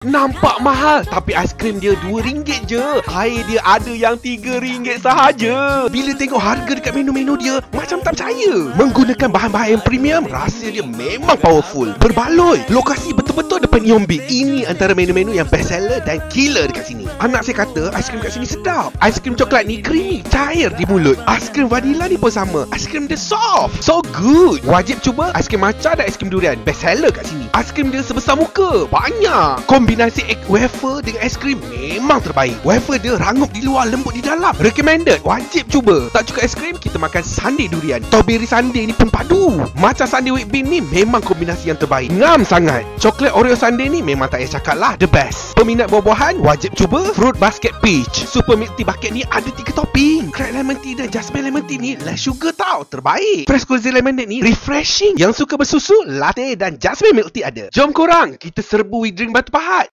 Nampak mahal, tapi aiskrim dia RM2 je. Air dia ada yang RM3 sahaja. Bila tengok harga dekat menu-menu dia, macam tak percaya. Menggunakan bahan-bahan yang premium, rasa dia memang powerful. Berbaloi, lokasi betul-betul depan Ion Big. Ini antara menu-menu yang best seller dan killer dekat sini. Anak saya kata aiskrim kat sini sedap. Aiskrim coklat ni creamy, cair di mulut. Aiskrim vanila ni pun sama. Aiskrim dia soft, so good. Wajib cuba aiskrim matcha dan aiskrim durian. Best seller kat sini. Aiskrim dia sebesar muka, banyak. Kombinasi egg wafer dengan aiskrim memang terbaik. Wafer dia rangup di luar, lembut di dalam. Recommended, wajib cuba. Tak cukup aiskrim, kita makan sundae durian. Strawberry sundae ni pun padu. Matcha sundae with bean ni memang kombinasi yang terbaik. Ngam sangat. Coklat Oreo sundae ni memang tak payah cakap lah, the best. Peminat buah-buahan wajib cuba fruit basket peach. Super milk tea bucket ni ada 3 topping. Crack lemon tea dan jasmine lemon tea ni less sugar tau, terbaik. Fresh cozy lemonade ni refreshing. Yang suka bersusu, latte dan jasmine milk tea ada. Jom korang, kita serbu we drink Batu Pahat.